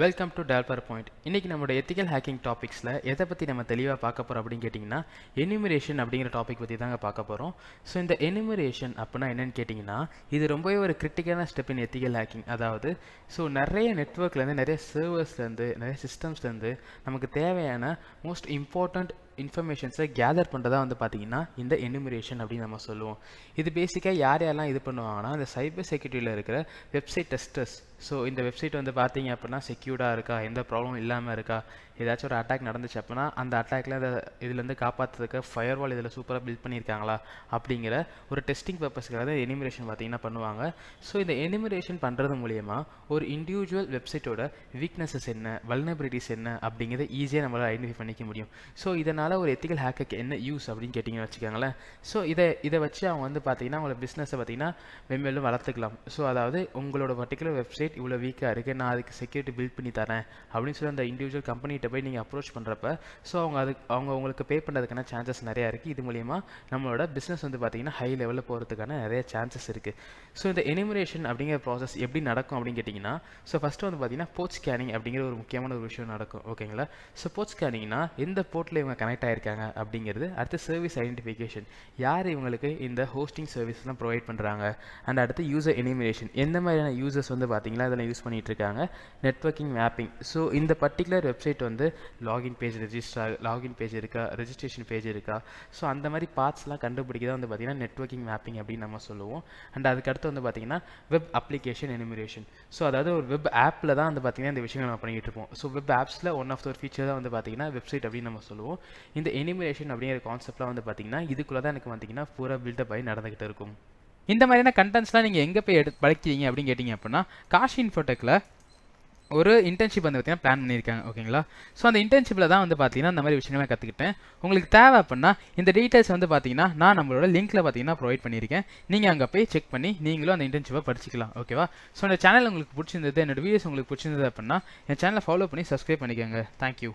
Welcome to developer point. இன்றைக்கி நம்மளோட ethical hacking டாபிக்ஸில் எதை பற்றி நம்ம தெளிவாக பார்க்க போகிறோம் அப்படின்னு கேட்டிங்கன்னா எனிமரேஷன் அப்படிங்கிற டாபிக் பற்றி தாங்க பார்க்க போகிறோம். ஸோ இந்த எனிமரேஷன் அப்படின்னா என்னென்னு கேட்டிங்கன்னா இது ரொம்பவே ஒரு கிரிட்டிக்கலான ஸ்டெப் இன் எத்திக்கல் ஹேக்கிங். அதாவது நிறைய நெட்வொர்க்லேருந்து, நிறைய சர்வர்ஸ்லேருந்து, நிறைய சிஸ்டம்ஸ்லேருந்து நமக்கு தேவையான மோஸ்ட் இம்பார்ட்டண்ட் இன்ஃபர்மேஷன்ஸை கேதர் பண்ணுறதா பார்த்தீங்கன்னா இந்த எனிமரேஷன் அப்படின்னு நம்ம சொல்லுவோம். இது பேசிக்காக யாரெல்லாம் இது பண்ணுவாங்கன்னா இந்த சைபர் செக்யூரிட்டியில் இருக்கிற வெப்சைட் டெஸ்டர்ஸ். ஸோ இந்த வெப்சைட் பார்த்தீங்க அப்படின்னா செக்யூர்டாக இருக்கா, எந்த ப்ராப்ளமும் இல்லாமல் இருக்கா, ஏதாச்சும் ஒரு அட்டாக் நடந்துச்சு அப்படின்னா அந்த அட்டாக்ல இதுலேருந்து காப்பாற்றுறதுக்கு ஃபயர்வால் இதில் சூப்பராக பில்ட் பண்ணியிருக்காங்களா அப்படிங்கிற ஒரு டெஸ்டிங் பர்பஸ்க்காக தான் எனிமரேஷன் பார்த்தீங்கன்னா பண்ணுவாங்க. ஸோ இந்த எனிமரேஷன் பண்ணுறது மூலயமா ஒரு இண்டிவிஜுவல் வெப்சைட்டோட வீக்னஸஸ் என்ன, வல்னபிலிட்டிஸ் என்ன அப்படிங்கிறத ஈஸியாக நம்மளால் ஐடென்டிஃபை பண்ணிக்க முடியும். ஸோ இதனால் ஒரு எத்திக்கல் ஹேக்கருக்கு என்ன யூஸ் அப்படின்னு கேட்டிங்கன்னு வச்சுக்கோங்களேன். ஸோ இதை வச்சு அவங்க பார்த்தீங்கன்னா அவங்களோட பிஸ்னஸை பார்த்தீங்கன்னா மென்மேலும் வளர்த்துக்கலாம். ஸோ அதாவது உங்களோட பர்டிகுலர் வெப்சைட் இவ்வளோ வீக்காக இருக்குது, நான் அதுக்கு செக்யூரிட்டி பில்ட் பண்ணி தரேன் அப்படின்னு சொல்லி அந்த இண்டிவிஜுவல் கம்பெனிகிட்ட போய் நீங்கள் அப்ரோச் பண்ணுறப்ப ஸோ அவங்க உங்களுக்கு பே பண்ணுறதுக்கான சான்சஸ் நிறையா இருக்குது. இது மூலிமா நம்மளோட பிஸ்னஸ் பார்த்தீங்கன்னா ஹை லெவலில் போகிறதுக்கான நிறைய சான்சஸ் இருக்குது. ஸோ இந்த எனிமரேஷன் அப்படிங்கிற ப்ராசஸ் எப்படி நடக்கும் அப்படின்னு கேட்டிங்கன்னா ஃபஸ்ட்டு பார்த்தீங்கன்னா போர்ட் ஸ்கேனிங் அப்படிங்கிற ஒரு முக்கியமான ஒரு விஷயம் நடக்கும். ஓகேங்களா? ஸோ போர்ட் ஸ்கேனிங்னா எந்த போர்ட்டில் இவங்க கனெக்ட் ஆகிருக்காங்க அப்படிங்கிறது. அடுத்து சர்வீஸ் ஐடென்டிஃபிகேஷன், யார் இவங்களுக்கு இந்த ஹோஸ்டிங் சர்வீஸ்லாம் ப்ரொவைட் பண்ணுறாங்க. அண்ட் அடுத்து யூசர் எனிமரேஷன், எந்த மாதிரியான யூசர்ஸ் பார்த்தீங்களா இதெல்லாம் யூஸ் பண்ணிகிட்டு இருக்காங்க. நெட்வொர்க்கிங் மேப்பிங், ஸோ இந்த particular website login page login page இருக்கா, ரெஜிஸ்ட்ரேஷன் பேஜ் இருக்கா, ஸோ அந்த மாதிரி பார்ட்ஸ்லாம் கண்டுபிடிக்க தான் பார்த்தீங்கன்னா நெட்வொர்க்கிங் மேப்பிங் அப்படின்னு நம்ம சொல்லுவோம். அண்ட் அதுக்கடுத்து பார்த்தீங்கன்னா வெப் அப்ளிகேஷன் எனிமரேஷன். ஸோ அதாவது ஒரு வெப் ஆப்பில் தான் பார்த்தீங்கன்னா இந்த விஷயங்கள் நம்ம பண்ணிக்கிட்டு இருப்போம். ஸோ வெப் ஆப்ஸில் ஒன் ஆஃப் த ஒரு ஃபீச்சர் தான் பார்த்தீங்கன்னா வெப்சைட் அப்படின்னு நம்ம சொல்லுவோம். இந்த எனிமரேஷன் அப்படிங்கிற கான்செப்ட்லாம் பார்த்தீங்கன்னா இதுக்குள்ளே தான் எனக்கு பார்த்தீங்கன்னா பூரா பில்டப் ஆகி நடந்துகிட்டு இருக்கும். இந்த மாதிரியான கண்டென்ட்ஸ்லாம் நீங்கள் எங்கே போய் படிக்கிறீங்க அப்படின்னு கேட்டிங்க அப்படின்னா காஷ் இன்ஃபோடெக்கில் ஒரு இன்டர்ன்ஷிப் பார்த்தீங்கன்னா பிளான் பண்ணியிருக்காங்க. ஓகேங்களா? ஸோ அந்த இன்டர்ன்ஷிப்பில் தான் பார்த்தீங்கன்னா இந்த மாதிரி விஷயங்கள்லாம் கற்றுக்கிட்டேன். உங்களுக்கு தேவை அப்படின்னா இந்த டீட்டெயில்ஸ் பார்த்தீங்கன்னா நான் நம்மளோட லிங்க்கில் பார்த்தீங்கன்னா ப்ரொவைட் பண்ணியிருக்கேன். நீங்கள் அங்கே போய் செக் பண்ணி நீங்களும் அந்த இன்டர்ன்ஷிப்பை படிச்சிக்கலாம். ஓகேவா? ஸோ இந்த சேனல் உங்களுக்கு பிடிச்சிருந்தது, என்னோட வீடியோஸ் உங்களுக்கு பிடிச்சிருந்தது அப்படின்னா என் சேனலை ஃபாலோ பண்ணி சப்ஸ்கிரைப் பண்ணிக்கோங்க. தேங்க்யூ.